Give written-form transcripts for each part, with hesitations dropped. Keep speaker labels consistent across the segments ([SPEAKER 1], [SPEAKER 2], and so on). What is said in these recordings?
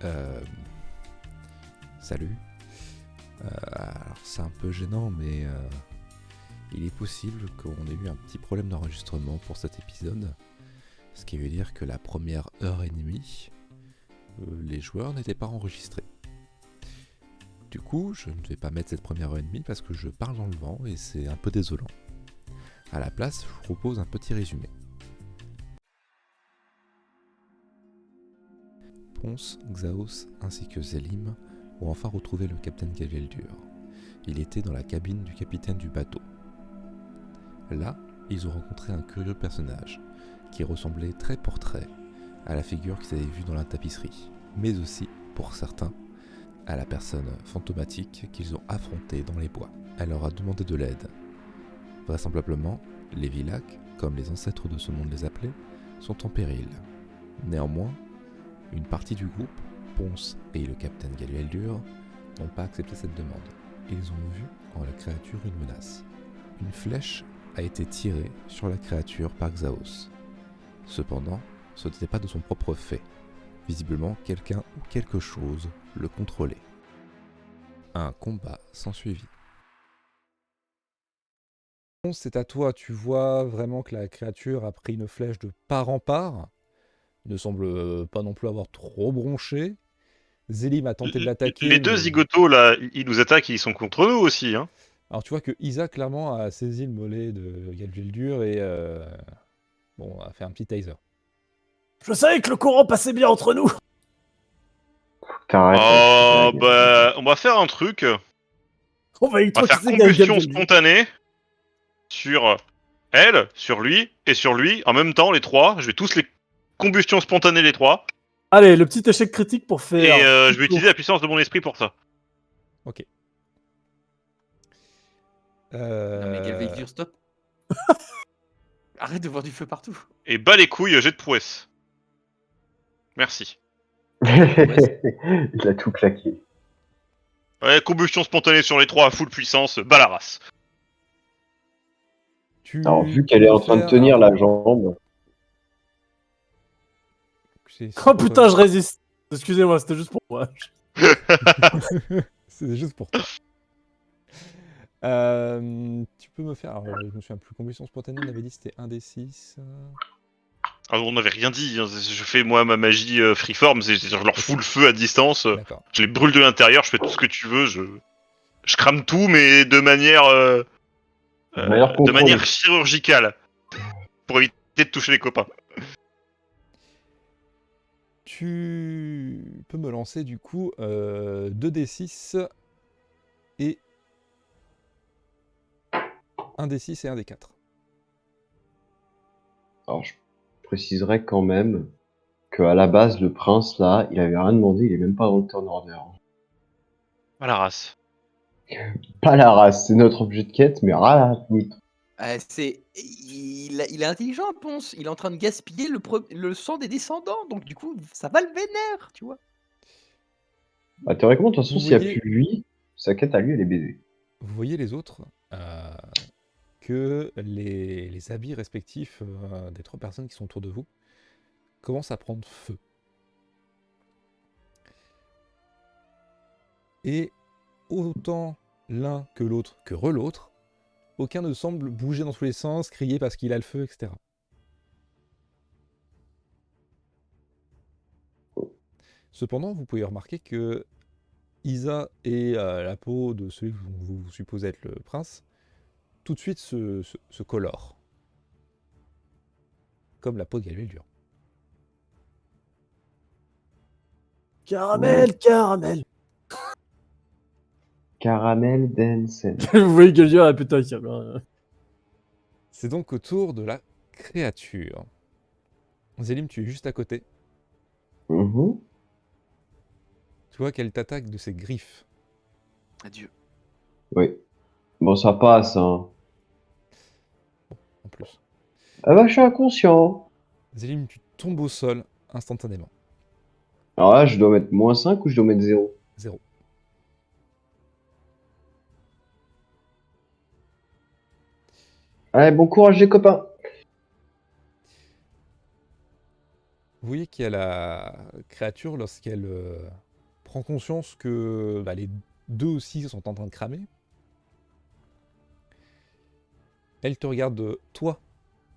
[SPEAKER 1] Euh, Salut. Alors c'est un peu gênant, mais il est possible qu'on ait eu un petit problème d'enregistrement pour cet épisode. Ce qui veut dire que la première heure et demie, les joueurs n'étaient pas enregistrés. Du coup, je ne vais pas mettre cette première heure et demie parce que je parle dans le vent et c'est un peu désolant. À la place, je vous propose un petit résumé. Ponce, Xaos ainsi que Zélim ont enfin retrouvé le capitaine Galveldur. Il était dans la cabine du capitaine du bateau. Là, ils ont rencontré un curieux personnage qui ressemblait trait pour trait à la figure qu'ils avaient vue dans la tapisserie, mais aussi, pour certains, à la personne fantomatique qu'ils ont affrontée dans les bois. Elle leur a demandé de l'aide. Vraisemblablement, les Villacs, comme les ancêtres de ce monde les appelaient, sont en péril. Néanmoins, une partie du groupe, Ponce et le capitaine Galveldur, n'ont pas accepté cette demande. Ils ont vu en la créature une menace. Une flèche a été tirée sur la créature par Xaos. Cependant, ce n'était pas de son propre fait. Visiblement, quelqu'un ou quelque chose le contrôlait. Un combat s'ensuivit. C'est à toi, tu vois vraiment que la créature a pris une flèche de part en part. Il ne semble pas non plus avoir trop bronché. Zélim a tenté de l'attaquer,
[SPEAKER 2] Les deux
[SPEAKER 1] mais...
[SPEAKER 2] zigotos, là, ils nous attaquent, ils sont contre nous aussi, hein.
[SPEAKER 1] Alors tu vois que Isa, clairement, a saisi le mollet de Galveldur et a fait un petit taser.
[SPEAKER 3] Je savais que le courant passait bien entre nous.
[SPEAKER 4] T'arrêtes avec tes
[SPEAKER 2] Oh,
[SPEAKER 4] blagues.
[SPEAKER 2] bah, on va faire un truc.
[SPEAKER 3] On va
[SPEAKER 2] On va faire
[SPEAKER 3] électrocuter
[SPEAKER 2] combustion
[SPEAKER 3] Galveldur.
[SPEAKER 2] spontanée sur elle, sur lui, en même temps, les trois. Je vais tous les combustion spontanée, les trois.
[SPEAKER 3] Allez, le petit échec critique pour faire.
[SPEAKER 2] Et je vais utiliser la puissance de mon esprit pour ça.
[SPEAKER 1] Ok.
[SPEAKER 5] Non mais Galveldur, stop. Arrête de voir du feu partout.
[SPEAKER 2] Et bas les couilles, jet de prouesse. Merci.
[SPEAKER 4] Il a tout claqué.
[SPEAKER 2] Ouais, combustion spontanée sur les trois à full puissance, bas la race.
[SPEAKER 4] Alors, vu qu'elle est en train de tenir la jambe,
[SPEAKER 3] Oh putain, je résiste. Excusez-moi, c'était juste pour moi.
[SPEAKER 1] C'est juste pour toi. Tu peux me faire... Alors, je me souviens plus. Combustion spontanée, on avait dit c'était 1d6.
[SPEAKER 2] Alors, on n'avait rien dit, hein. Je fais moi ma magie freeform, je leur fous le feu à distance,
[SPEAKER 1] D'accord.
[SPEAKER 2] je les brûle de l'intérieur, je fais tout ce que tu veux, je crame tout, mais de manière de manière chirurgicale, pour éviter de toucher les copains.
[SPEAKER 1] Tu peux me lancer du coup 2d6 et 1d6 et 1d4.
[SPEAKER 4] alors je préciserai quand même qu'à la base, le prince, là, il avait rien demandé, il est même pas dans le turn order.
[SPEAKER 2] Bas la race.
[SPEAKER 4] Pas la race, c'est notre objet de quête, mais rien à foutre.
[SPEAKER 5] Il est intelligent, Ponce. Il est en train de gaspiller le sang des descendants. Donc du coup, ça va le vénère, tu vois.
[SPEAKER 4] Bah, théoriquement, de toute façon,
[SPEAKER 1] Vous
[SPEAKER 4] s'il n'y a
[SPEAKER 1] voyez-
[SPEAKER 4] plus lui, sa quête à lui, elle est baisée.
[SPEAKER 1] Vous voyez les autres que les habits respectifs des trois personnes qui sont autour de vous commencent à prendre feu. Et autant l'un que l'autre que l'autre, aucun ne semble bouger dans tous les sens, crier parce qu'il a le feu, etc. Cependant, vous pouvez remarquer que Isa et la peau de celui que vous supposez être le prince, tout de suite se colore. Comme la peau de Galveldur.
[SPEAKER 3] Caramel, caramel.
[SPEAKER 4] Caramel Densen.
[SPEAKER 3] Vous voyez Galveldur, ah putain, caramel.
[SPEAKER 1] C'est donc au tour de la créature. Zélim, tu es juste à côté.
[SPEAKER 4] Mhm.
[SPEAKER 1] Tu vois qu'elle t'attaque de ses griffes.
[SPEAKER 5] Adieu.
[SPEAKER 4] Oui. Bon, ça passe, hein.
[SPEAKER 1] En plus.
[SPEAKER 4] Ah bah, je suis inconscient.
[SPEAKER 1] Zélim, tu tombes au sol instantanément.
[SPEAKER 4] Alors là, je dois mettre -5 ou je dois mettre 0?
[SPEAKER 1] 0.
[SPEAKER 4] Allez, bon courage les copains.
[SPEAKER 1] Vous voyez qu'il y a la créature, lorsqu'elle prend conscience que les deux aussi sont en train de cramer, elle te regarde, toi,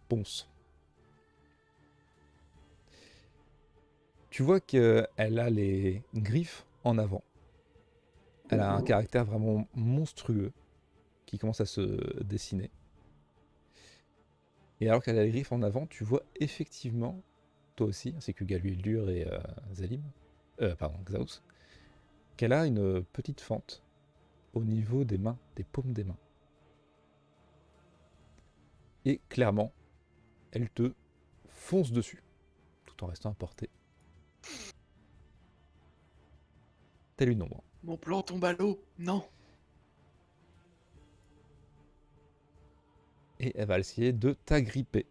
[SPEAKER 1] Ponce. Tu vois qu'elle a les griffes en avant. Elle a un caractère vraiment monstrueux qui commence à se dessiner. Et alors qu'elle a les griffes en avant, tu vois effectivement, toi aussi, ainsi que Galueldur et Xaos, qu'elle a une petite fente au niveau des mains, des paumes des mains. Et clairement, elle te fonce dessus, tout en restant à portée. Telle une ombre.
[SPEAKER 5] Mon plan tombe à l'eau. Non.
[SPEAKER 1] Et elle va essayer de t'agripper.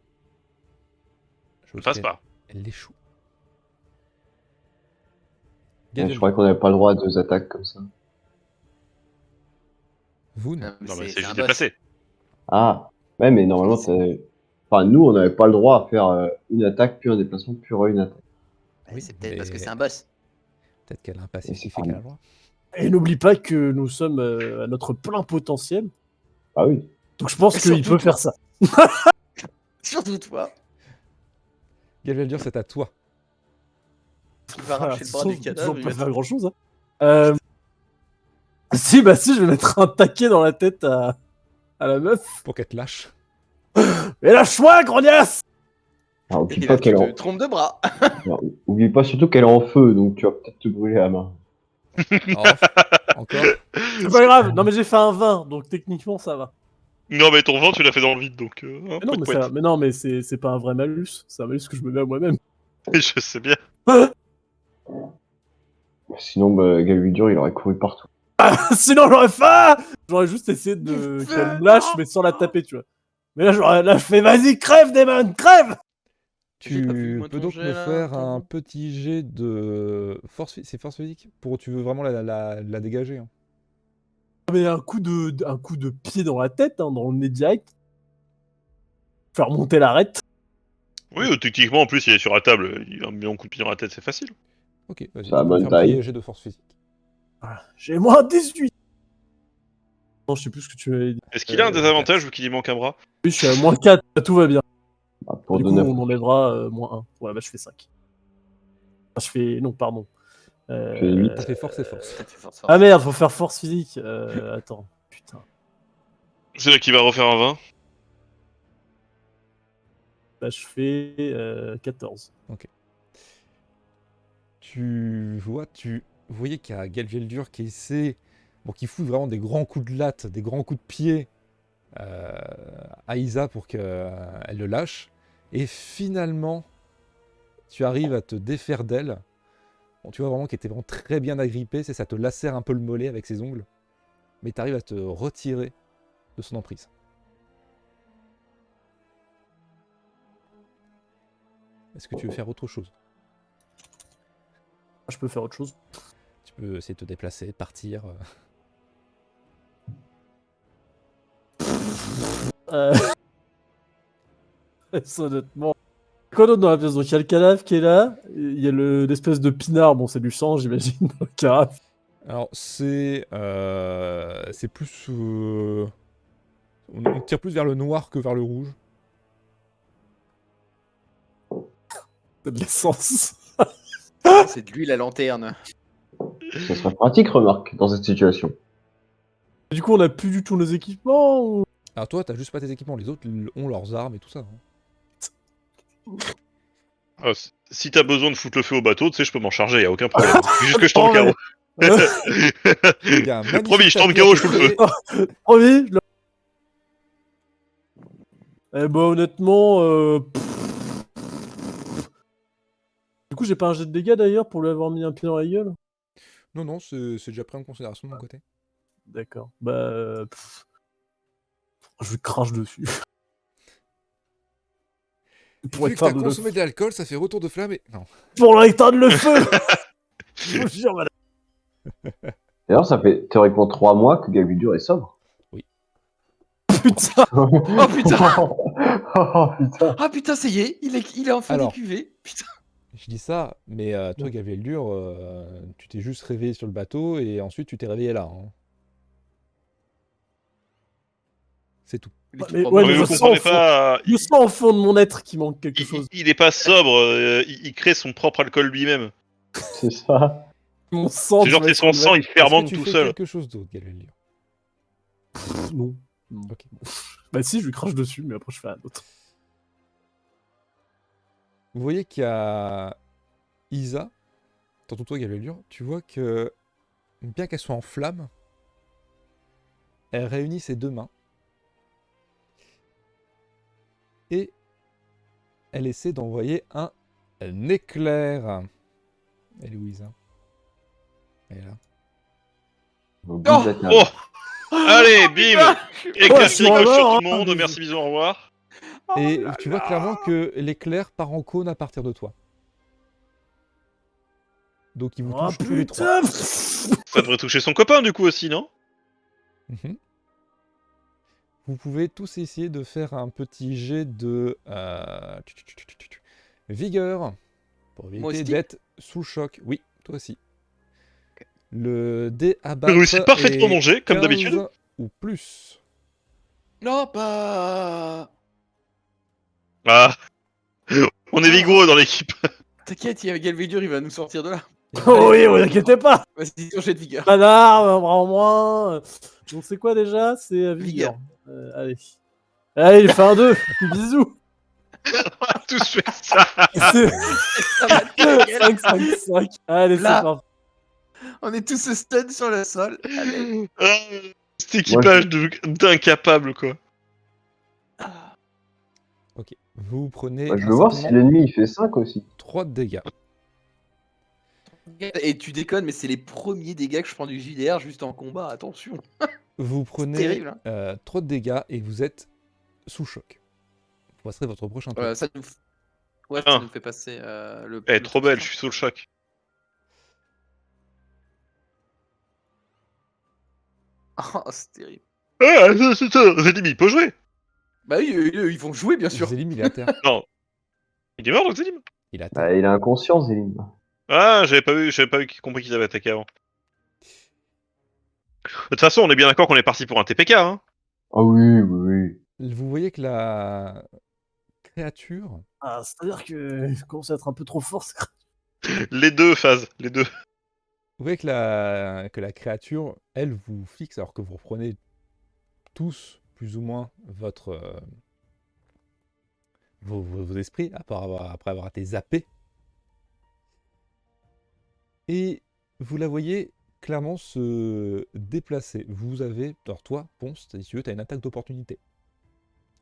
[SPEAKER 2] Je passe pas.
[SPEAKER 1] Elle échoue.
[SPEAKER 4] Je croyais qu'on n'avait pas le droit à 2 attaques comme ça.
[SPEAKER 1] Vous, non.
[SPEAKER 2] Non, mais c'est juste déplacé.
[SPEAKER 4] Ah, ouais, mais normalement, enfin, nous, on n'avait pas le droit à faire une attaque, puis un déplacement, puis une attaque.
[SPEAKER 5] Oui, c'est peut-être parce que c'est un boss.
[SPEAKER 1] Peut-être qu'elle a un passif qui
[SPEAKER 4] c'est
[SPEAKER 1] fait qu'elle a le droit.
[SPEAKER 3] Et n'oublie pas que nous sommes à notre plein potentiel.
[SPEAKER 4] Ah oui.
[SPEAKER 3] Donc je pense qu'il peut faire ça.
[SPEAKER 5] Surtout toi.
[SPEAKER 1] Galueldur, c'est à toi.
[SPEAKER 5] Il va arracher le bras du cadavre.
[SPEAKER 3] Il va pas faire grand chose. Hein. Si, je vais mettre un taquet dans la tête à la meuf.
[SPEAKER 1] Pour qu'elle te lâche.
[SPEAKER 3] Mais lâche-moi, grognasse!
[SPEAKER 4] Alors, oublie
[SPEAKER 5] Et
[SPEAKER 4] pas
[SPEAKER 5] là, tu
[SPEAKER 4] qu'elle
[SPEAKER 5] te
[SPEAKER 4] en...
[SPEAKER 5] trompes de bras.
[SPEAKER 4] Alors, oublie pas surtout qu'elle est en feu, donc tu vas peut-être te brûler la main.
[SPEAKER 1] Oh, encore.
[SPEAKER 3] C'est pas grave. Non, mais j'ai fait un 20, donc techniquement ça va.
[SPEAKER 2] Non, mais ton vent, tu l'as fait dans le vide, donc.
[SPEAKER 3] Mais non, mais c'est pas un vrai malus. C'est un malus que je me mets à moi-même.
[SPEAKER 2] Je sais bien.
[SPEAKER 4] Sinon, Galudur, il aurait couru partout.
[SPEAKER 3] Sinon, j'aurais faim! J'aurais juste essayé de qu'elle me lâche, mais sans la taper, tu vois. Mais là, je fais vas-y, crève, Damon, crève!
[SPEAKER 1] Tu
[SPEAKER 5] pas vu, moi,
[SPEAKER 1] peux
[SPEAKER 5] ton
[SPEAKER 1] donc
[SPEAKER 5] jet,
[SPEAKER 1] me
[SPEAKER 5] là,
[SPEAKER 1] faire
[SPEAKER 5] attends.
[SPEAKER 1] un petit jet de force. C'est force physique tu veux vraiment la dégager. Hein.
[SPEAKER 3] Mais un coup de pied dans la tête, hein, dans le nez direct. Faire monter l'arête.
[SPEAKER 2] Oui, techniquement, en plus, il est sur la table. Il met un coup de pied dans la tête, c'est facile.
[SPEAKER 1] Ok, vas-y.
[SPEAKER 4] Ça a
[SPEAKER 1] Tu peux
[SPEAKER 4] bonne
[SPEAKER 1] faire un
[SPEAKER 4] taille.
[SPEAKER 1] petit jet de force physique.
[SPEAKER 3] Voilà. J'ai moins 18. Non, je sais plus ce que tu avais dit.
[SPEAKER 2] Est-ce qu'il a un désavantage vu qu'il lui manque un bras?
[SPEAKER 3] Oui, je suis à moins 4, tout va bien.
[SPEAKER 4] Pour
[SPEAKER 3] Du coup,
[SPEAKER 4] donner...
[SPEAKER 3] on enlèvera moins 1. Ouais, je fais 5. Je fais... Non, pardon.
[SPEAKER 4] fais 8.
[SPEAKER 1] T'as fait force et force.
[SPEAKER 5] Ça fait force.
[SPEAKER 3] Ah merde, faut faire force physique. Attends, putain.
[SPEAKER 2] C'est là qu'il va refaire un 20.
[SPEAKER 3] Je fais 14.
[SPEAKER 1] Ok. Vous voyez qu'il y a Galueldur qui essaie, qui fout vraiment des grands coups de latte, des grands coups de pied à Isa pour qu'elle le lâche. Et finalement, tu arrives à te défaire d'elle. Bon, tu vois vraiment qu'elle était vraiment très bien agrippée, ça te lacère un peu le mollet avec ses ongles. Mais tu arrives à te retirer de son emprise. Est-ce que tu veux faire autre chose?
[SPEAKER 3] Je peux faire autre chose.
[SPEAKER 1] Tu peux essayer de te déplacer, partir.
[SPEAKER 3] Honnêtement. Quoi d'autre dans la pièce? Donc il y a le cadavre qui est là, il y a l'espèce de pinard, bon c'est du sang j'imagine, dans le carafe.
[SPEAKER 1] Alors c'est plus... on tire plus vers le noir que vers le rouge.
[SPEAKER 3] C'est de l'essence.
[SPEAKER 5] C'est de l'huile à lanterne.
[SPEAKER 4] Ça serait pratique, remarque, dans cette situation.
[SPEAKER 3] Du coup on a plus du tout nos équipements ou...
[SPEAKER 1] Alors toi t'as juste pas tes équipements, les autres ont leurs armes et tout ça. Hein.
[SPEAKER 2] Si t'as besoin de foutre le feu au bateau, tu sais, je peux m'en charger, y a aucun problème. C'est juste que je tente le carreau.
[SPEAKER 1] Il y a un magnifique
[SPEAKER 2] Promis, je tente le
[SPEAKER 1] tapis à
[SPEAKER 2] carreau, je fous le
[SPEAKER 1] côté.
[SPEAKER 2] feu.
[SPEAKER 3] Promis, Eh ben honnêtement... Du coup j'ai pas un jet de dégâts d'ailleurs pour lui avoir mis un pied dans la gueule.
[SPEAKER 1] Non, c'est déjà pris en considération de mon côté.
[SPEAKER 3] D'accord. Je lui crache dessus. Pour
[SPEAKER 1] Vu que t'as
[SPEAKER 3] éteindre le
[SPEAKER 1] consommé
[SPEAKER 3] feu.
[SPEAKER 1] de l'alcool, ça fait retour de flamme et... Non.
[SPEAKER 3] Pour éteindre le feu. Je vous jure, madame.
[SPEAKER 4] D'ailleurs, ça fait théoriquement 3 mois que Galudur est sobre.
[SPEAKER 3] Putain.
[SPEAKER 5] Oh putain.
[SPEAKER 4] Oh putain.
[SPEAKER 5] Ah putain, ça y est, il est enfin
[SPEAKER 1] Alors.
[SPEAKER 5] décuvé. Putain.
[SPEAKER 1] Je dis ça, mais toi, Gaveldur, tu t'es juste réveillé sur le bateau et ensuite tu t'es réveillé là. Hein. C'est tout.
[SPEAKER 3] Mais ouais,
[SPEAKER 2] Oui,
[SPEAKER 3] je
[SPEAKER 2] vous
[SPEAKER 3] sens
[SPEAKER 2] comprenez
[SPEAKER 3] au fond-
[SPEAKER 2] pas.
[SPEAKER 3] je sens au fond de mon être qu'il manque quelque chose.
[SPEAKER 2] Il est pas sobre, il crée son propre alcool lui-même.
[SPEAKER 4] C'est ça.
[SPEAKER 3] Mon sang,
[SPEAKER 2] C'est genre
[SPEAKER 3] tu vois,
[SPEAKER 2] c'est son sang, il
[SPEAKER 1] Est-ce que
[SPEAKER 2] fermente
[SPEAKER 1] tu
[SPEAKER 2] tout
[SPEAKER 1] fais
[SPEAKER 2] seul.
[SPEAKER 1] quelque chose d'autre, Gaveldur?
[SPEAKER 3] Non.
[SPEAKER 1] Ok.
[SPEAKER 3] Bah si, je lui crache dessus, mais après je fais un autre.
[SPEAKER 1] Vous voyez qu'il y a Isa, tantôt toi, Gaveldur, tu vois que, bien qu'elle soit en flamme, elle réunit ses deux mains et elle essaie d'envoyer un éclair. Elle est où, Isa? Elle est là.
[SPEAKER 4] Au bout de la table.
[SPEAKER 2] Oh Allez, bim Éclair
[SPEAKER 3] Ouais,
[SPEAKER 2] qui ricoche sur
[SPEAKER 3] hein,
[SPEAKER 2] tout le monde,
[SPEAKER 3] bisous.
[SPEAKER 2] merci, bisous, au revoir.
[SPEAKER 1] Et tu vois clairement que l'éclair part en cône à partir de toi. Donc il vous
[SPEAKER 3] Oh
[SPEAKER 1] touche tous les trois.
[SPEAKER 3] putain.
[SPEAKER 2] Ça devrait toucher son copain du coup aussi, non?
[SPEAKER 1] Mhm. Vous pouvez tous essayer de faire un petit jet de vigueur pour
[SPEAKER 5] Moi
[SPEAKER 1] éviter
[SPEAKER 5] aussi
[SPEAKER 1] d'être sous le choc. Oui, toi aussi.
[SPEAKER 5] Ok.
[SPEAKER 1] Le dé à
[SPEAKER 2] J'ai
[SPEAKER 1] battre
[SPEAKER 2] réussi parfaitement mon
[SPEAKER 1] est
[SPEAKER 2] jet, comme
[SPEAKER 1] 15
[SPEAKER 2] d'habitude.
[SPEAKER 1] ou plus.
[SPEAKER 5] Non, pas.
[SPEAKER 2] Ah On est vigoureux dans l'équipe.
[SPEAKER 5] T'inquiète, il y a Galvédur, il va nous sortir de là.
[SPEAKER 3] Oh oui, vous inquiétez pas.
[SPEAKER 5] Vas-y, ton jet de vigueur.
[SPEAKER 3] Banard, bras en moins. Donc c'est quoi déjà? C'est vigueur.
[SPEAKER 5] Vigueur.
[SPEAKER 3] Allez. Allez, il fait un 2. Bisous.
[SPEAKER 2] On a tous fait ça.
[SPEAKER 3] C'est
[SPEAKER 5] Ça va ta gueule.
[SPEAKER 3] 5, 5, 5. Allez, c'est
[SPEAKER 5] Là.
[SPEAKER 3] parti.
[SPEAKER 5] On est tous stun sur le sol. Allez.
[SPEAKER 2] Ah, cet équipage d'incapables, quoi.
[SPEAKER 5] Ah.
[SPEAKER 1] Ok. Vous prenez
[SPEAKER 4] Bah, je veux voir si l'ennemi il fait 5 aussi.
[SPEAKER 1] 3 de dégâts.
[SPEAKER 5] Et tu déconnes, mais c'est les premiers dégâts que je prends du JDR juste en combat. Attention.
[SPEAKER 1] Vous prenez
[SPEAKER 5] terrible, hein.
[SPEAKER 1] 3 de dégâts et vous êtes sous choc. Vous passerez votre prochain tour.
[SPEAKER 5] Ça nous... Ouais,
[SPEAKER 2] Ah.
[SPEAKER 5] ça nous fait passer le.
[SPEAKER 2] Elle est
[SPEAKER 5] le
[SPEAKER 2] trop
[SPEAKER 5] truc
[SPEAKER 2] belle, je
[SPEAKER 5] suivant.
[SPEAKER 2] suis sous le choc.
[SPEAKER 5] Oh, c'est terrible.
[SPEAKER 2] Ah, Zedimi, il peut jouer.
[SPEAKER 5] Bah oui, ils vont jouer, bien sûr.
[SPEAKER 1] Zélim, il est à terre.
[SPEAKER 2] Non. Il est mort, donc Zedim.
[SPEAKER 1] Il est à terre.
[SPEAKER 4] Bah, il a inconscient, Zélim.
[SPEAKER 2] Ah, j'avais pas compris qu'ils avaient attaqué avant. De toute façon, on est bien d'accord qu'on est parti pour un TPK, hein.
[SPEAKER 4] Ah oui, oui, oui.
[SPEAKER 1] Vous voyez que la créature
[SPEAKER 3] Ah, c'est-à-dire que je commence à être un peu trop fort.
[SPEAKER 2] Les deux phases, les deux.
[SPEAKER 1] Vous voyez que la créature, elle, vous fixe alors que vous reprenez tous, plus ou moins, vos esprits, après avoir été zappé. Et vous la voyez clairement se déplacer. Vous avez, alors toi, Ponce, si tu veux, t'as une attaque d'opportunité.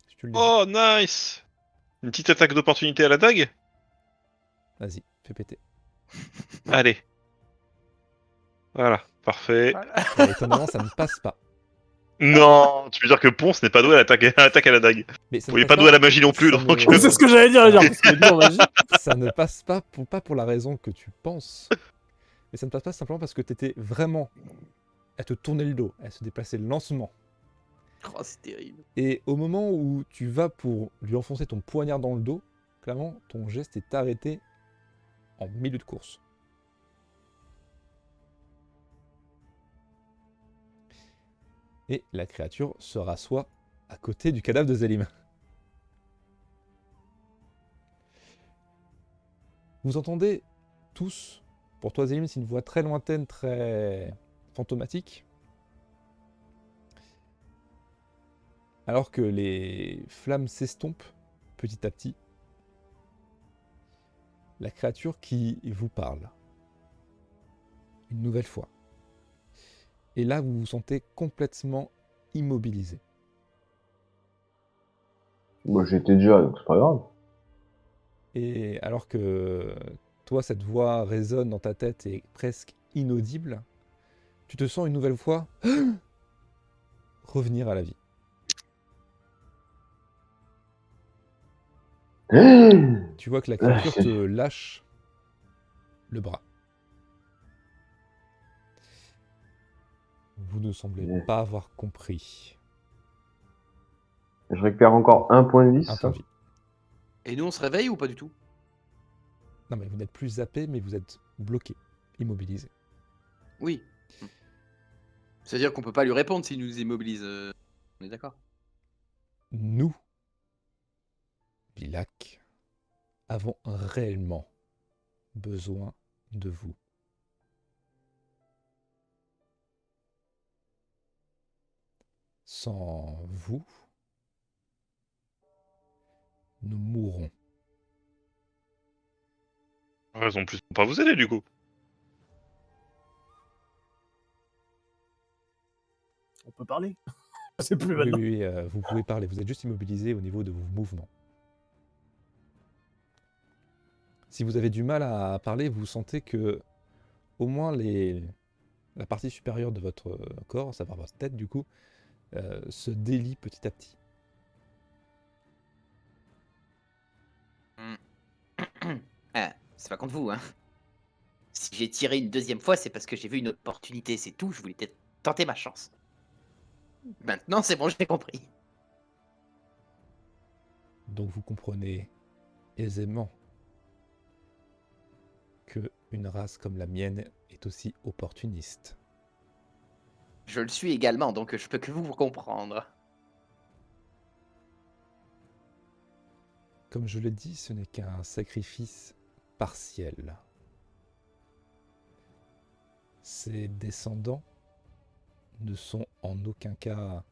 [SPEAKER 1] Si tu le désires.
[SPEAKER 2] Oh, nice. Une petite attaque d'opportunité à la dague.
[SPEAKER 1] Vas-y, fais péter.
[SPEAKER 2] Allez. Voilà, parfait.
[SPEAKER 5] Voilà.
[SPEAKER 1] Et étonnamment, ça ne passe pas.
[SPEAKER 2] Non, tu veux dire que Ponce n'est pas doué à l'attaque à la dague.
[SPEAKER 1] Mais ça
[SPEAKER 2] Vous
[SPEAKER 1] ne
[SPEAKER 2] n'êtes
[SPEAKER 1] passe
[SPEAKER 2] pas doué à la magie non plus,
[SPEAKER 1] ça
[SPEAKER 2] donc...
[SPEAKER 1] ne-
[SPEAKER 3] C'est ce que j'allais dire, parce que dur magie.
[SPEAKER 1] Ça ne passe pas pour la raison que tu penses, mais ça ne passe pas simplement parce que tu étais vraiment à te tourner le dos, à se déplacer lentement.
[SPEAKER 5] Oh, c'est terrible.
[SPEAKER 1] Et au moment où tu vas pour lui enfoncer ton poignard dans le dos, clairement, ton geste est arrêté en milieu de course. Et la créature se rassoit à côté du cadavre de Zélim. Vous entendez tous, pour toi Zélim, c'est une voix très lointaine, très fantomatique. Alors que les flammes s'estompent petit à petit, la créature qui vous parle, une nouvelle fois. Et là, vous vous sentez complètement immobilisé.
[SPEAKER 4] Moi j'étais déjà, donc c'est pas grave.
[SPEAKER 1] Et alors que toi, cette voix résonne dans ta tête et est presque inaudible, tu te sens une nouvelle fois revenir à la vie. Tu vois que la créature te lâche le bras. Vous ne semblez pas avoir compris.
[SPEAKER 4] Je récupère encore un point de vie.
[SPEAKER 1] Un point de vie.
[SPEAKER 5] Et nous, on se réveille ou pas du tout?
[SPEAKER 1] Non, mais vous n'êtes plus zappé, mais vous êtes bloqué, immobilisé.
[SPEAKER 5] Oui. C'est-à-dire qu'on peut pas lui répondre s'il nous immobilise. On est d'accord?
[SPEAKER 1] Nous, Vilac, avons réellement besoin de vous. Sans vous, nous mourrons.
[SPEAKER 2] Raison de plus pour pas vous aider, du coup.
[SPEAKER 3] On peut parler. C'est plus
[SPEAKER 1] Oui,
[SPEAKER 3] maintenant.
[SPEAKER 1] oui, vous pouvez parler, vous êtes juste immobilisé au niveau de vos mouvements. Si vous avez du mal à parler, vous sentez que au moins la partie supérieure de votre corps, à savoir votre tête du coup, se délie petit à petit.
[SPEAKER 5] Ah, c'est pas contre vous, hein. Si j'ai tiré une deuxième fois, c'est parce que j'ai vu une opportunité, c'est tout. Je voulais peut-être tenter ma chance. Maintenant, c'est bon, j'ai compris.
[SPEAKER 1] Donc vous comprenez aisément que une race comme la mienne est aussi opportuniste.
[SPEAKER 5] Je le suis également, donc je peux que vous comprendre.
[SPEAKER 1] Comme je le dis, ce n'est qu'un sacrifice partiel. Ses descendants ne sont en aucun cas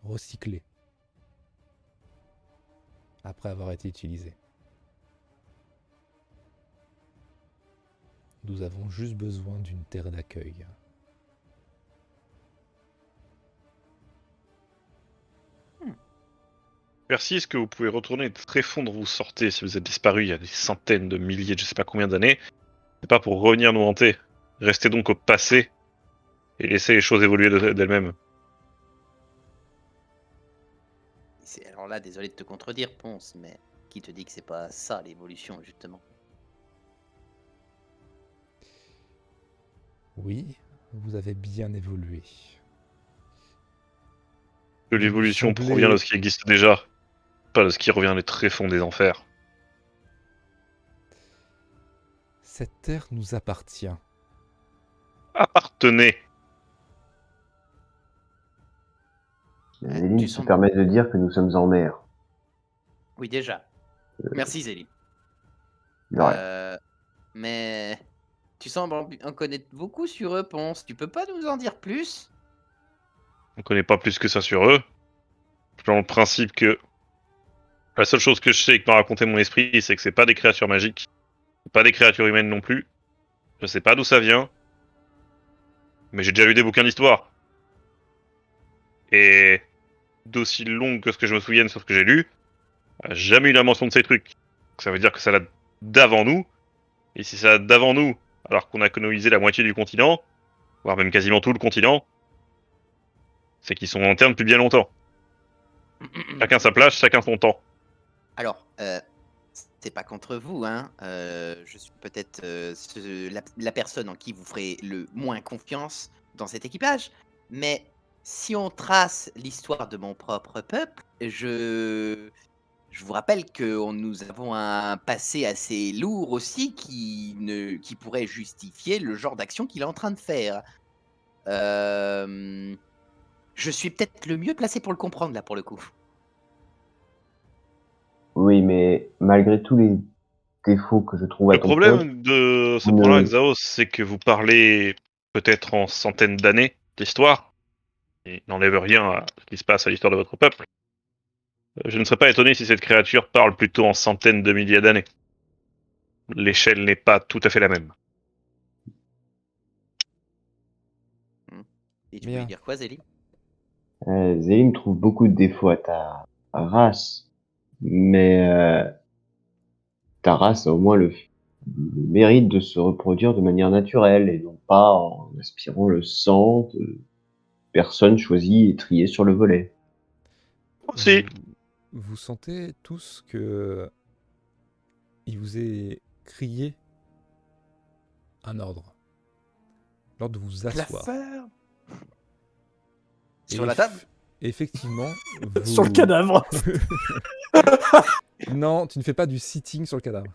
[SPEAKER 1] recyclés après avoir été utilisés. Nous avons juste besoin d'une terre d'accueil.
[SPEAKER 2] Merci, est-ce que vous pouvez retourner de très fond d'où vous sortez si vous êtes disparu il y a des centaines de milliers, de je sais pas combien d'années? C'est pas pour revenir nous hanter. Restez donc au passé et laissez les choses évoluer d'elles-mêmes.
[SPEAKER 5] Alors là, désolé de te contredire, Ponce, mais qui te dit que c'est pas ça l'évolution, justement?
[SPEAKER 1] Oui, vous avez bien évolué.
[SPEAKER 2] Que l'évolution
[SPEAKER 1] semblez-
[SPEAKER 2] provient de ce qui existe déjà, pas de ce qui revient des tréfonds des enfers.
[SPEAKER 1] Cette terre nous appartient.
[SPEAKER 2] Appartenez.
[SPEAKER 4] Zélim
[SPEAKER 5] tu
[SPEAKER 4] se
[SPEAKER 5] sembles-
[SPEAKER 4] permet de dire que nous sommes en mer.
[SPEAKER 5] Oui, déjà. Merci, Zélim.
[SPEAKER 4] De rien.
[SPEAKER 5] Mais tu sembles en connaître beaucoup sur eux, Ponce. Tu peux pas nous en dire plus?
[SPEAKER 2] On connaît pas plus que ça sur eux. Dans le principe que la seule chose que je sais et que m'a raconté mon esprit, c'est que c'est pas des créatures magiques, pas des créatures humaines non plus. Je sais pas d'où ça vient, mais j'ai déjà lu des bouquins d'histoire. Et d'aussi long que ce que je me souvienne sur ce que j'ai lu, jamais eu la mention de ces trucs. Ça veut dire que ça date d'avant nous. Et si ça date d'avant nous, alors qu'on a colonisé la moitié du continent, voire même quasiment tout le continent, c'est qu'ils sont en terre depuis bien longtemps. Chacun sa place, chacun son temps.
[SPEAKER 5] Alors, c'est pas contre vous, hein. Je suis peut-être la personne en qui vous ferez le moins confiance dans cet équipage. Mais si on trace l'histoire de mon propre peuple, je vous rappelle que nous avons un passé assez lourd aussi qui pourrait justifier le genre d'action qu'il est en train de faire. Je suis peut-être le mieux placé pour le comprendre, là, pour le coup.
[SPEAKER 4] Oui, mais malgré tous les défauts que je trouve à
[SPEAKER 2] Le
[SPEAKER 4] ton peuple,
[SPEAKER 2] problème de ce point-là, Xaos, c'est que vous parlez peut-être en centaines d'années d'histoire, et n'enlève rien à ce qui se passe à l'histoire de votre peuple. Je ne serais pas étonné si cette créature parle plutôt en centaines de milliers d'années. L'échelle n'est pas tout à fait la même.
[SPEAKER 5] Et tu
[SPEAKER 1] Bien.
[SPEAKER 5] voulais dire quoi, Zélie?
[SPEAKER 4] Zélim trouve beaucoup de défauts à ta race, mais ta race a au moins le mérite de se reproduire de manière naturelle et non pas en aspirant le sang de personnes choisies et triées sur le volet.
[SPEAKER 2] Aussi.
[SPEAKER 1] Vous sentez tous que il vous est crié un ordre. L'ordre de vous asseoir.
[SPEAKER 5] Sur la table?
[SPEAKER 1] Effectivement.
[SPEAKER 3] Sur le cadavre.
[SPEAKER 1] Non, tu ne fais pas du sitting sur le cadavre.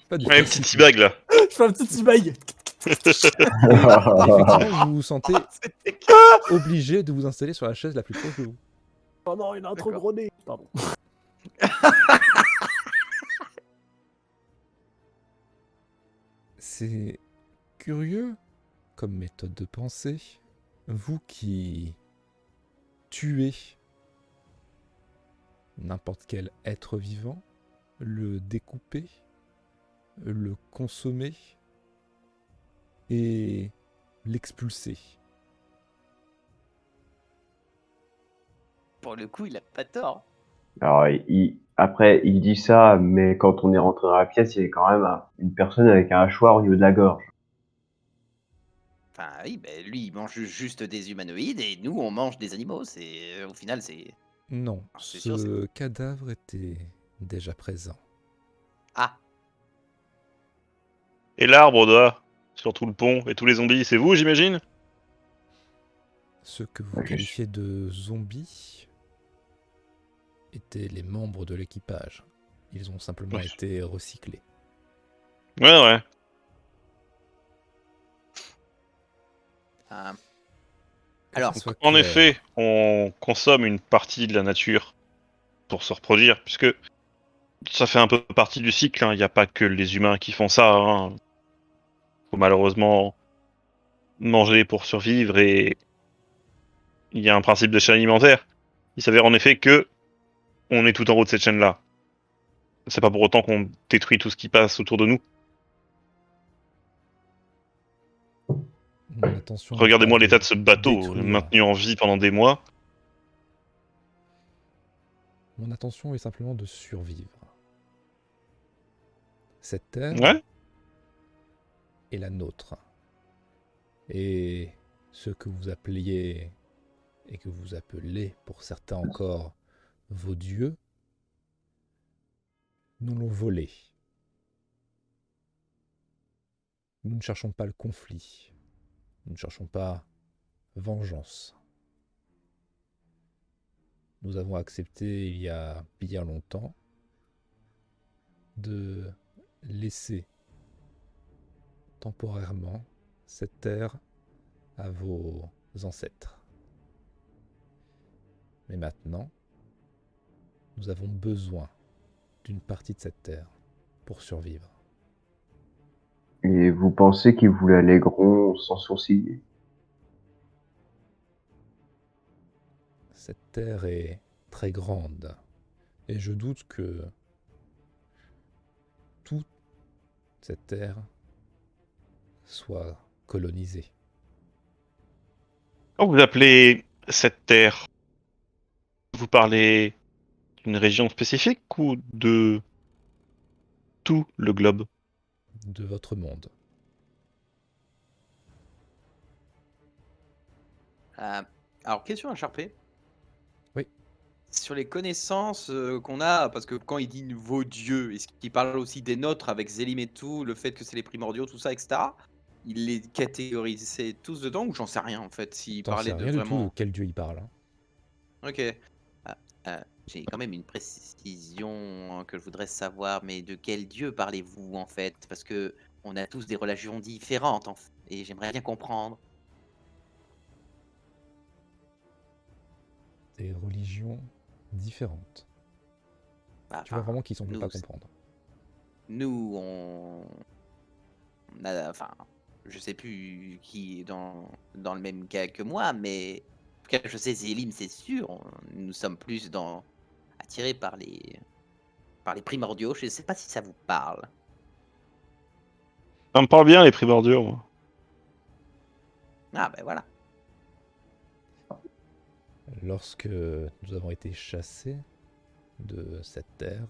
[SPEAKER 1] Pas du
[SPEAKER 2] Ouais,
[SPEAKER 1] fake
[SPEAKER 2] petit
[SPEAKER 1] city.
[SPEAKER 2] teabag là.
[SPEAKER 3] Je fais un petit teabag.
[SPEAKER 1] Effectivement, vous vous sentez
[SPEAKER 5] C'était-
[SPEAKER 1] obligé de vous installer sur la chaise la plus proche de vous.
[SPEAKER 3] Oh non, il a un trop
[SPEAKER 5] D'accord.
[SPEAKER 3] gros nez. Pardon.
[SPEAKER 1] C'est curieux comme méthode de pensée. Vous qui tuez n'importe quel être vivant, le découpez, le consommez et l'expulsez.
[SPEAKER 5] Pour le coup, il a pas tort.
[SPEAKER 4] Alors, après, il dit ça, mais quand on est rentré dans la pièce, il y avait quand même une personne avec un hachoir au niveau de la gorge.
[SPEAKER 5] Enfin, oui, ben lui, il mange juste des humanoïdes et nous, on mange des animaux. C'est au final, c'est
[SPEAKER 1] Non,
[SPEAKER 5] c'est sûr, c'est
[SPEAKER 1] ce cadavre était déjà présent.
[SPEAKER 5] ah
[SPEAKER 2] Et l'arbre là, sur tout le pont, et tous les zombies, c'est vous, j'imagine?
[SPEAKER 1] Ceux que vous
[SPEAKER 4] Ok.
[SPEAKER 1] qualifiez de zombies étaient les membres de l'équipage. Ils ont simplement
[SPEAKER 2] Oui.
[SPEAKER 1] été recyclés.
[SPEAKER 2] Ouais.
[SPEAKER 5] ah.
[SPEAKER 1] Que
[SPEAKER 5] Alors,
[SPEAKER 1] ce soit
[SPEAKER 2] En
[SPEAKER 1] clair.
[SPEAKER 2] effet, on consomme une partie de la nature pour se reproduire, puisque ça fait un peu partie du cycle, hein. Il n'y a pas que les humains qui font ça, hein. Faut malheureusement manger pour survivre et il y a un principe de chaîne alimentaire. Il s'avère en effet que on est tout en haut de cette chaîne-là. C'est pas pour autant qu'on détruit tout ce qui passe autour de nous.
[SPEAKER 1] Mon intention n'est
[SPEAKER 2] Regardez-moi
[SPEAKER 1] pas
[SPEAKER 2] l'état de ce bateau,
[SPEAKER 1] détruire.
[SPEAKER 2] maintenu en vie pendant des mois.
[SPEAKER 1] Mon intention est simplement de survivre. Cette terre
[SPEAKER 2] Ouais.
[SPEAKER 1] est la nôtre. Et ce que vous appeliez, et que vous appelez pour certains encore, vos dieux, nous l'ont volé. Nous ne cherchons pas le conflit. Nous ne cherchons pas vengeance. Nous avons accepté il y a bien longtemps de laisser temporairement cette terre à vos ancêtres. Mais maintenant, nous avons besoin d'une partie de cette terre pour survivre.
[SPEAKER 4] Et vous pensez qu'ils vous la lègueront sans sourciller?
[SPEAKER 1] Cette terre est très grande et je doute que toute cette terre soit colonisée.
[SPEAKER 2] Quand vous appelez cette terre, vous parlez d'une région spécifique ou de tout le globe?
[SPEAKER 1] De votre monde.
[SPEAKER 5] alors question à Charpé.
[SPEAKER 1] Oui.
[SPEAKER 5] Sur les connaissances qu'on a, parce que quand il dit vos dieux, est-ce qu'il parle aussi des nôtres avec Zélim et tout, le fait que c'est les primordiaux, tout ça, etc. Il les catégorisait tous dedans ou j'en sais rien en fait, s'il
[SPEAKER 1] T'en
[SPEAKER 5] parlait
[SPEAKER 1] sais
[SPEAKER 5] de
[SPEAKER 1] rien du tout de
[SPEAKER 5] vraiment.
[SPEAKER 1] quel dieu il parle.
[SPEAKER 5] Ok. Ah, j'ai quand même une précision que je voudrais savoir, mais de quel dieu parlez-vous en fait? Parce que on a tous des religions différentes et j'aimerais bien comprendre.
[SPEAKER 1] Des religions différentes.
[SPEAKER 5] Bah,
[SPEAKER 1] Tu vois
[SPEAKER 5] enfin,
[SPEAKER 1] vraiment qu'ils ne semblent
[SPEAKER 5] nous,
[SPEAKER 1] pas comprendre.
[SPEAKER 5] nous, on a, enfin, je sais plus qui est dans le même cas que moi, mais en tout cas, je sais Zélim, c'est sûr. Nous sommes plus attirés par les primordiaux. Je ne sais pas si ça vous parle.
[SPEAKER 2] Ça me parle bien les primordiaux, moi.
[SPEAKER 5] Ah ben voilà.
[SPEAKER 1] Lorsque nous avons été chassés de cette terre,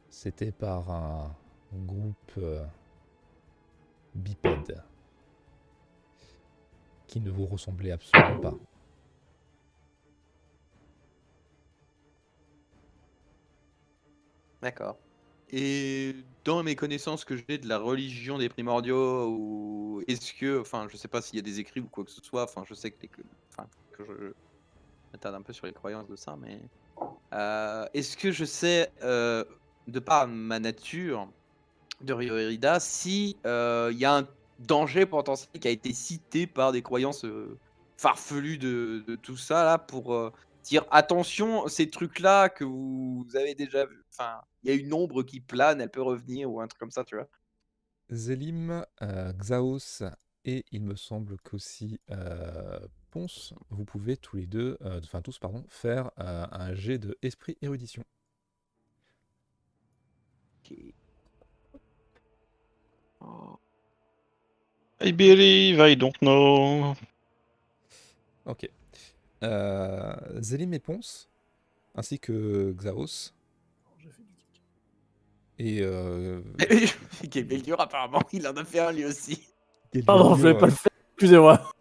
[SPEAKER 1] c'était par un groupe bipède qui ne vous ressemblait absolument pas.
[SPEAKER 5] D'accord. Et dans mes connaissances que j'ai de la religion des primordiaux, ou est-ce que, enfin, je sais pas s'il y a des écrits ou quoi que ce soit, enfin, je sais que enfin, que je m'attarde un peu sur les croyances de ça, mais Est-ce que je sais, de par ma nature de Ryorida, si il y a un danger potentiel qui a été cité par des croyances farfelues de tout ça là pour dire attention, ces trucs-là que vous avez déjà vu. Enfin, il y a une ombre qui plane, elle peut revenir ou un truc comme ça, tu vois.
[SPEAKER 1] Zélim, Xaos et il me semble qu'aussi Ponce, vous pouvez tous les deux, enfin tous pardon, faire un jet de esprit érudition.
[SPEAKER 5] Ok. Oh.
[SPEAKER 2] I believe, I don't know.
[SPEAKER 1] Ok. Zélim et Ponce, ainsi que Xaos, et
[SPEAKER 5] Beldur, apparemment, il en a fait un lui aussi.
[SPEAKER 3] Pardon, je voulais pas le faire. Excusez-moi.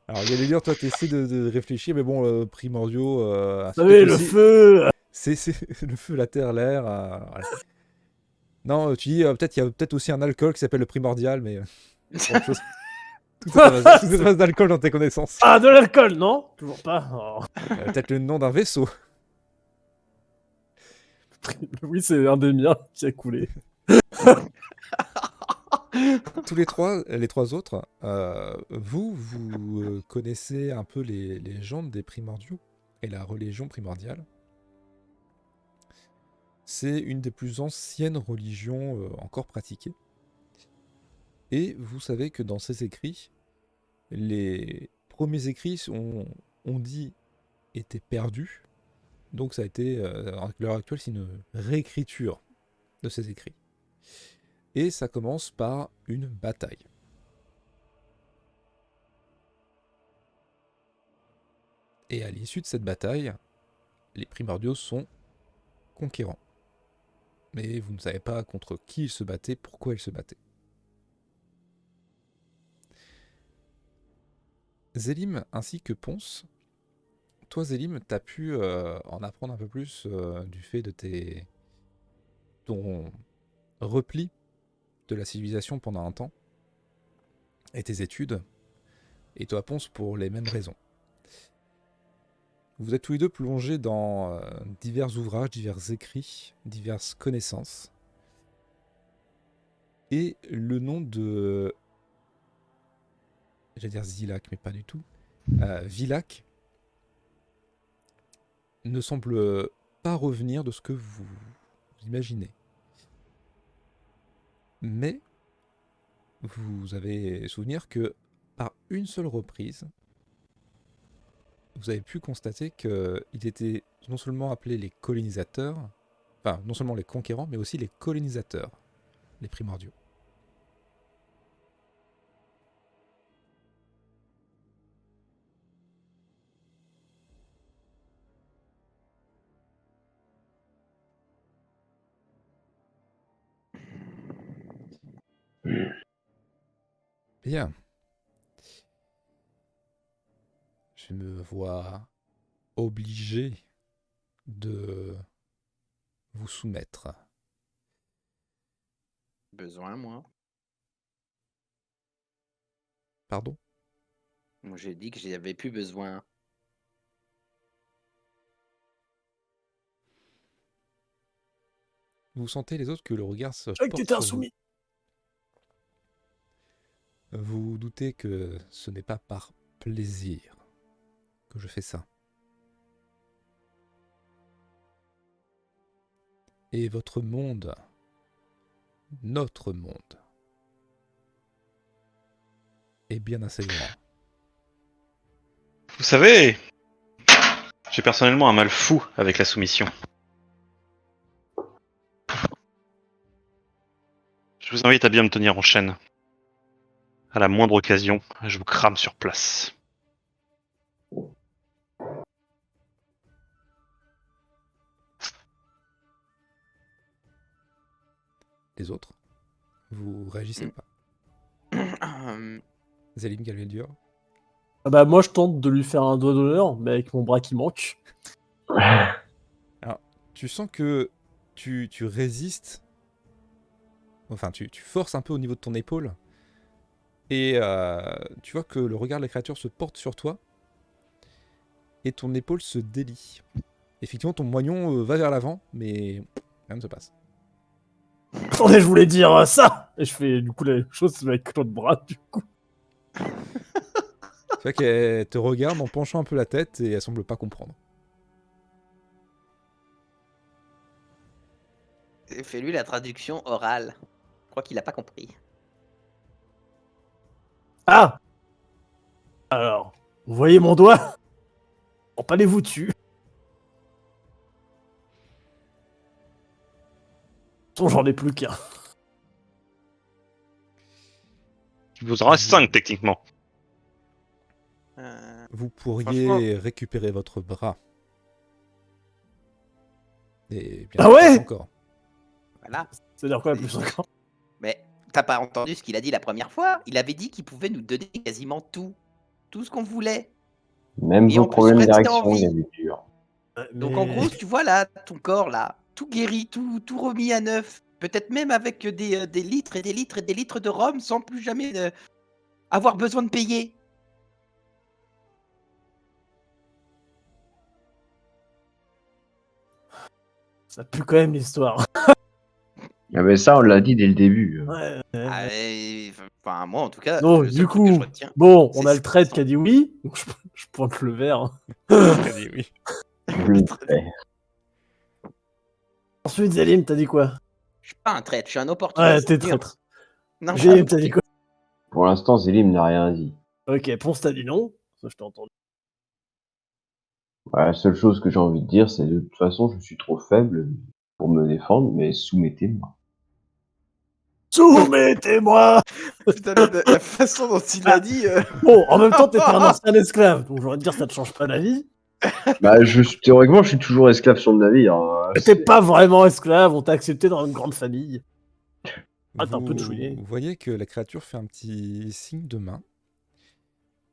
[SPEAKER 1] Alors Galilure, toi t'essaies de réfléchir, mais bon, primordiaux,
[SPEAKER 3] Vous
[SPEAKER 1] c'est
[SPEAKER 3] savez,
[SPEAKER 1] peut-être
[SPEAKER 3] le
[SPEAKER 1] aussi...
[SPEAKER 3] feu.
[SPEAKER 1] C'est le feu, la terre, l'air. Voilà. Non, tu dis peut-être il y a peut-être aussi un alcool qui s'appelle le primordial, mais autre chose. Toute cette phase d'alcool dans tes connaissances.
[SPEAKER 3] Ah, de l'alcool, non? Toujours pas. Oh.
[SPEAKER 1] Peut-être le nom d'un vaisseau.
[SPEAKER 3] Oui, c'est un des miens qui a coulé.
[SPEAKER 1] Tous les trois autres, vous connaissez un peu les légendes des primordiaux et la religion primordiale. C'est une des plus anciennes religions encore pratiquées. Et vous savez que dans ces écrits, les premiers écrits on dit étaient perdus. Donc ça a été, à l'heure actuelle, c'est une réécriture de ces écrits. Et ça commence par une bataille. Et à l'issue de cette bataille, les primordiaux sont conquérants. Mais vous ne savez pas contre qui ils se battaient, pourquoi ils se battaient. Zélim ainsi que Ponce, toi Zélim, t'as pu en apprendre un peu plus du fait de ton repli de la civilisation pendant un temps, et tes études, et toi Ponce pour les mêmes raisons. Vous êtes tous les deux plongés dans divers ouvrages, divers écrits, diverses connaissances. Et le nom de... J'allais dire Zilak, mais pas du tout. Vilak ne semble pas revenir de ce que vous imaginez. Mais vous avez souvenir que par une seule reprise, vous avez pu constater qu'ils étaient non seulement appelés les colonisateurs, enfin non seulement les conquérants, mais aussi les colonisateurs, les primordiaux. Bien. Je me vois obligé de vous soumettre.
[SPEAKER 5] Besoin, moi.
[SPEAKER 1] Pardon?
[SPEAKER 5] Moi, j'ai dit que j'avais plus besoin.
[SPEAKER 1] Vous sentez les autres que le regard se
[SPEAKER 3] Je croyais que
[SPEAKER 1] porte
[SPEAKER 3] t'étais
[SPEAKER 1] sur vous.
[SPEAKER 3] insoumis.
[SPEAKER 1] Vous doutez que ce n'est pas par plaisir que je fais ça. Et votre monde, notre monde, est bien assez loin.
[SPEAKER 2] Vous savez, j'ai personnellement un mal fou avec la soumission. Je vous invite à bien me tenir en chaîne. À la moindre occasion, je vous crame sur place.
[SPEAKER 1] Les autres, vous réagissez ou pas?
[SPEAKER 5] Euh,
[SPEAKER 1] Zélim Galveldur?
[SPEAKER 3] Ah bah, moi, je tente de lui faire un doigt d'honneur, mais avec mon bras qui manque.
[SPEAKER 1] Alors, tu sens que tu résistes, enfin tu forces un peu au niveau de ton épaule, et tu vois que le regard de la créature se porte sur toi, et ton épaule se délie. Effectivement, ton moignon va vers l'avant, mais rien ne se passe.
[SPEAKER 3] Attendez, je voulais dire ça. Et je fais du coup la même chose avec l'autre bras, du coup.
[SPEAKER 1] C'est vrai qu'elle te regarde en penchant un peu la tête et elle semble pas comprendre.
[SPEAKER 5] Fais-lui la traduction orale. Je crois qu'il a pas compris.
[SPEAKER 3] Ah! Alors, vous voyez mon doigt? Empalez-vous dessus. De toute façon, j'en ai plus qu'un.
[SPEAKER 2] Il vous en reste 5 techniquement.
[SPEAKER 1] Vous
[SPEAKER 5] Franchement-
[SPEAKER 1] pourriez récupérer votre bras. Et bien
[SPEAKER 3] Ah
[SPEAKER 1] sûr,
[SPEAKER 3] ouais
[SPEAKER 1] encore.
[SPEAKER 5] Voilà.
[SPEAKER 3] C'est-à-dire quoi, plus encore?
[SPEAKER 5] Mais t'as pas entendu ce qu'il a dit la première fois? Il avait dit qu'il pouvait nous donner quasiment tout. Tout ce qu'on voulait.
[SPEAKER 4] Même
[SPEAKER 5] Et
[SPEAKER 4] vos
[SPEAKER 5] en plus,
[SPEAKER 4] problèmes
[SPEAKER 5] rester
[SPEAKER 4] d'érection,
[SPEAKER 5] en vie.
[SPEAKER 4] Galudur.
[SPEAKER 5] Donc en gros, tu vois là, ton corps là, tout guéri, tout remis à neuf. Peut-être même avec des litres et des litres et des litres de rhum sans plus jamais avoir besoin de payer.
[SPEAKER 3] Ça pue quand même l'histoire.
[SPEAKER 4] Ah mais ça, on l'a dit dès le début.
[SPEAKER 3] Ouais,
[SPEAKER 5] Ah, enfin, moi en tout cas,
[SPEAKER 3] Donc,
[SPEAKER 5] le
[SPEAKER 3] du
[SPEAKER 5] seul truc que je
[SPEAKER 3] coup,
[SPEAKER 5] retiens.
[SPEAKER 3] bon, on
[SPEAKER 5] c'est
[SPEAKER 3] a le
[SPEAKER 5] cette
[SPEAKER 3] trade
[SPEAKER 5] façon.
[SPEAKER 3] qui a dit oui. Donc, je pointe le verre.
[SPEAKER 1] Elle dit oui.
[SPEAKER 4] Je le fais.
[SPEAKER 3] Ensuite, Zalim, t'as dit quoi?
[SPEAKER 5] Je suis pas un traître, je suis un
[SPEAKER 3] Ouais,
[SPEAKER 5] opportuniste.
[SPEAKER 3] t'es traître.
[SPEAKER 5] Non, je suis un
[SPEAKER 3] Zalim, t'as dit
[SPEAKER 5] opportuniste.
[SPEAKER 3] quoi?
[SPEAKER 4] Pour l'instant, Zélim n'a rien dit.
[SPEAKER 3] Ok, Ponce, t'as dit non. Ça, je t'ai entendu.
[SPEAKER 4] Voilà, la seule chose que j'ai envie de dire, c'est de toute façon, je suis trop faible pour me défendre, mais soumettez-moi.
[SPEAKER 3] Soumettez-moi!
[SPEAKER 5] Putain, la façon dont il l'a dit.
[SPEAKER 3] Bon, en même temps, t'es pas un ancien esclave. Donc, j'aurais de dire, ça te change pas la vie.
[SPEAKER 4] Bah, théoriquement, je suis toujours esclave sur le navire. Hein.
[SPEAKER 3] Mais t'es pas vraiment esclave. On t'a accepté dans une grande famille. Ah, t'as un peu de chouillé.
[SPEAKER 1] Vous voyez que la créature fait un petit signe de main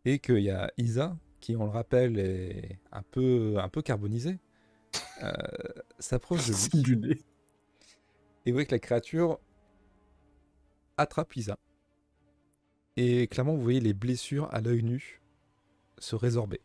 [SPEAKER 1] et qu'il y a Isa, qui on le rappelle est un peu carbonisée, s'approche de
[SPEAKER 3] C'est
[SPEAKER 1] lui.
[SPEAKER 3] du nez.
[SPEAKER 1] Et vous voyez que la créature attrape Isa. Et clairement, vous voyez les blessures à l'œil nu se résorber.